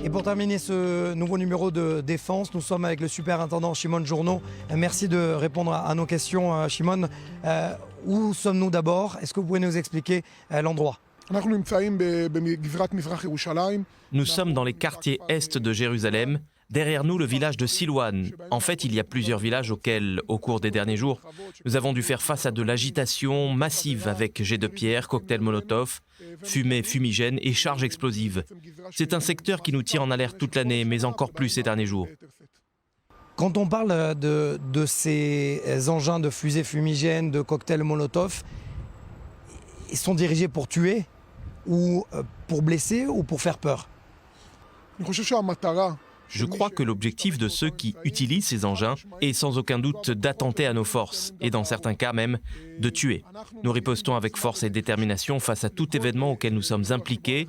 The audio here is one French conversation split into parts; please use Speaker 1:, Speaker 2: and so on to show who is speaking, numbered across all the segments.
Speaker 1: Et pour terminer ce nouveau numéro de Défense, nous sommes avec le superintendant Shimon Journo. Merci de répondre à nos questions, Shimon. Où sommes-nous d'abord? Est-ce que vous pouvez nous expliquer l'endroit?
Speaker 2: Nous sommes dans les quartiers est de Jérusalem. Derrière nous, le village de Silouan. En fait, il y a plusieurs villages auxquels, au cours des derniers jours, nous avons dû faire face à de l'agitation massive avec jets de pierre, cocktails Molotov, fumée fumigène et charges explosives. C'est un secteur qui nous tient en alerte toute l'année, mais encore plus ces derniers jours.
Speaker 1: Quand on parle de ces engins de fusées fumigènes, de cocktails Molotov, ils sont dirigés pour tuer ou pour blesser ou pour faire peur?
Speaker 2: Je crois que l'objectif de ceux qui utilisent ces engins est sans aucun doute d'attenter à nos forces et dans certains cas même de tuer. Nous ripostons avec force et détermination face à tout événement auquel nous sommes impliqués.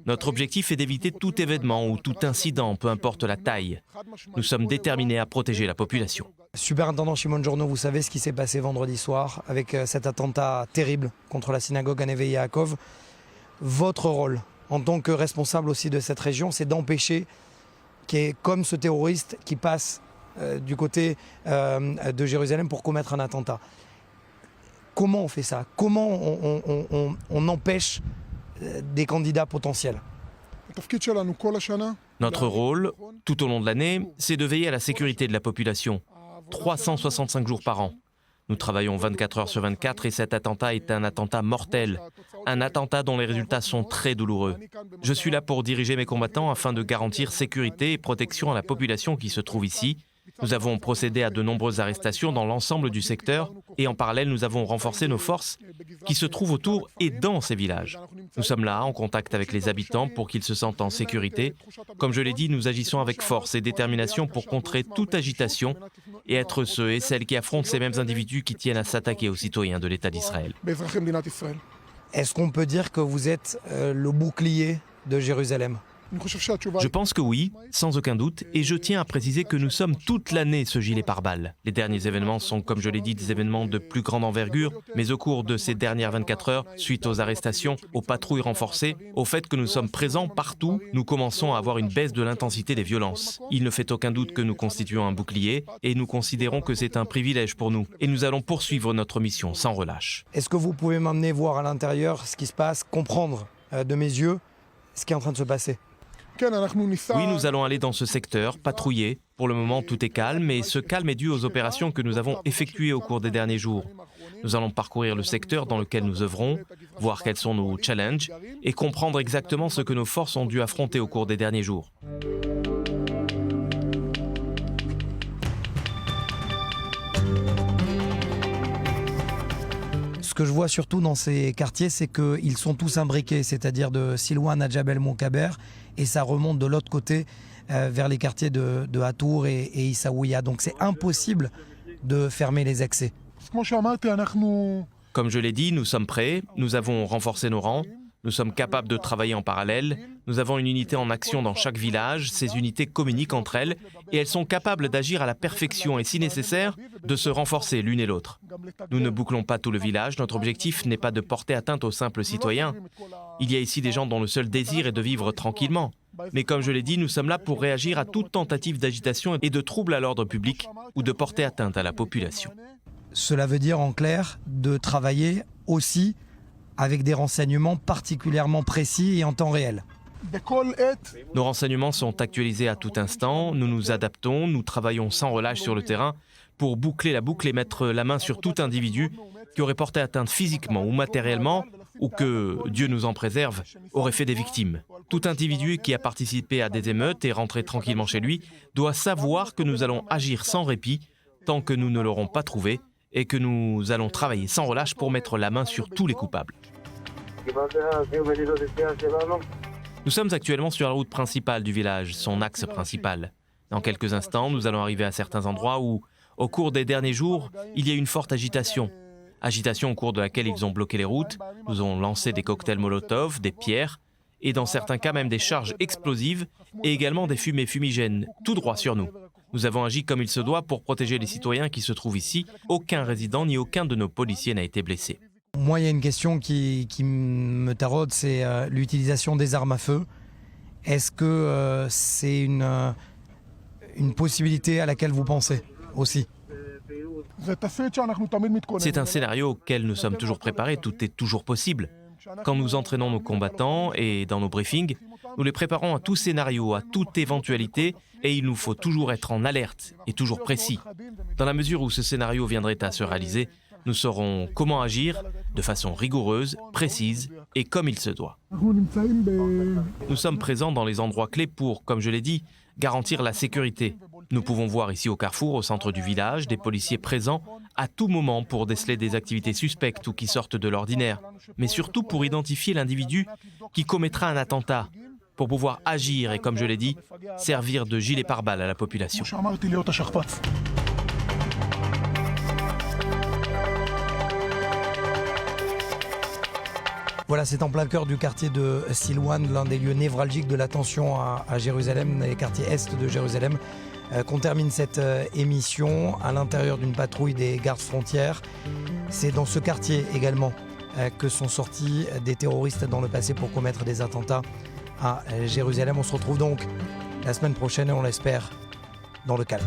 Speaker 2: Notre objectif est d'éviter tout événement ou tout incident, peu importe la taille. Nous sommes déterminés à protéger la population.
Speaker 1: Superintendant Shimon Journo, vous savez ce qui s'est passé vendredi soir avec cet attentat terrible contre la synagogue à Neve Yaakov. Votre rôle en tant que responsable aussi de cette région, c'est d'empêcher qui est comme ce terroriste qui passe du côté de Jérusalem pour commettre un attentat. Comment on fait ça? Comment on empêche des candidats potentiels?
Speaker 2: Notre rôle, tout au long de l'année, c'est de veiller à la sécurité de la population, 365 jours par an. Nous travaillons 24 heures sur 24 et cet attentat est un attentat mortel, un attentat dont les résultats sont très douloureux. Je suis là pour diriger mes combattants afin de garantir sécurité et protection à la population qui se trouve ici. Nous avons procédé à de nombreuses arrestations dans l'ensemble du secteur et en parallèle nous avons renforcé nos forces qui se trouvent autour et dans ces villages. Nous sommes là en contact avec les habitants pour qu'ils se sentent en sécurité. Comme je l'ai dit, nous agissons avec force et détermination pour contrer toute agitation et être ceux et celles qui affrontent ces mêmes individus qui tiennent à s'attaquer aux citoyens de l'État d'Israël.
Speaker 1: Est-ce qu'on peut dire que vous êtes le bouclier de Jérusalem?
Speaker 2: Je pense que oui, sans aucun doute, et je tiens à préciser que nous sommes toute l'année ce gilet pare-balles. Les derniers événements sont, comme je l'ai dit, des événements de plus grande envergure, mais au cours de ces dernières 24 heures, suite aux arrestations, aux patrouilles renforcées, au fait que nous sommes présents partout, nous commençons à avoir une baisse de l'intensité des violences. Il ne fait aucun doute que nous constituons un bouclier, et nous considérons que c'est un privilège pour nous, et nous allons poursuivre notre mission sans relâche.
Speaker 1: Est-ce que vous pouvez m'amener voir à l'intérieur ce qui se passe, comprendre de mes yeux ce qui est en train de se passer?
Speaker 2: Oui, nous allons aller dans ce secteur, patrouiller. Pour le moment, tout est calme, et ce calme est dû aux opérations que nous avons effectuées au cours des derniers jours. Nous allons parcourir le secteur dans lequel nous œuvrons, voir quels sont nos challenges, et comprendre exactement ce que nos forces ont dû affronter au cours des derniers jours.
Speaker 1: Ce que je vois surtout dans ces quartiers, c'est qu'ils sont tous imbriqués, c'est-à-dire de Silouan à Jabel Moukaber, et ça remonte de l'autre côté vers les quartiers de Hatour et Issaouia. Donc c'est impossible de fermer les accès.
Speaker 2: Comme je l'ai dit, nous sommes prêts, nous avons renforcé nos rangs, nous sommes capables de travailler en parallèle, nous avons une unité en action dans chaque village, ces unités communiquent entre elles et elles sont capables d'agir à la perfection et si nécessaire, de se renforcer l'une et l'autre. Nous ne bouclons pas tout le village, notre objectif n'est pas de porter atteinte aux simples citoyens. Il y a ici des gens dont le seul désir est de vivre tranquillement. Mais comme je l'ai dit, nous sommes là pour réagir à toute tentative d'agitation et de trouble à l'ordre public ou de porter atteinte à la population.
Speaker 1: Cela veut dire en clair de travailler aussi avec des renseignements particulièrement précis et en temps réel.
Speaker 2: Nos renseignements sont actualisés à tout instant, nous nous adaptons, nous travaillons sans relâche sur le terrain pour boucler la boucle et mettre la main sur tout individu qui aurait porté atteinte physiquement ou matériellement ou que, Dieu nous en préserve, aurait fait des victimes. Tout individu qui a participé à des émeutes et rentré tranquillement chez lui doit savoir que nous allons agir sans répit tant que nous ne l'aurons pas trouvé et que nous allons travailler sans relâche pour mettre la main sur tous les coupables. Nous sommes actuellement sur la route principale du village, son axe principal. Dans quelques instants, nous allons arriver à certains endroits où, au cours des derniers jours, il y a eu une forte agitation. Agitation au cours de laquelle ils ont bloqué les routes, nous ont lancé des cocktails Molotov, des pierres, et dans certains cas même des charges explosives, et également des fumées fumigènes, tout droit sur nous. Nous avons agi comme il se doit pour protéger les citoyens qui se trouvent ici. Aucun résident ni aucun de nos policiers n'a été blessé.
Speaker 1: Moi, il y a une question qui me taraude, c'est l'utilisation des armes à feu. Est-ce que c'est une possibilité à laquelle vous pensez aussi?
Speaker 2: C'est un scénario auquel nous sommes toujours préparés, tout est toujours possible. Quand nous entraînons nos combattants et dans nos briefings, nous les préparons à tout scénario, à toute éventualité, et il nous faut toujours être en alerte et toujours précis. Dans la mesure où ce scénario viendrait à se réaliser, nous saurons comment agir de façon rigoureuse, précise et comme il se doit. Nous sommes présents dans les endroits clés pour, comme je l'ai dit, garantir la sécurité. Nous pouvons voir ici au carrefour, au centre du village, des policiers présents à tout moment pour déceler des activités suspectes ou qui sortent de l'ordinaire, mais surtout pour identifier l'individu qui commettra un attentat, pour pouvoir agir et, comme je l'ai dit, servir de gilet pare-balles à la population.
Speaker 1: Voilà, c'est en plein cœur du quartier de Silwan, l'un des lieux névralgiques de l'attention à Jérusalem, les quartiers est de Jérusalem, qu'on termine cette émission à l'intérieur d'une patrouille des gardes frontières. C'est dans ce quartier également que sont sortis des terroristes dans le passé pour commettre des attentats à Jérusalem. On se retrouve donc la semaine prochaine et on l'espère dans le calme.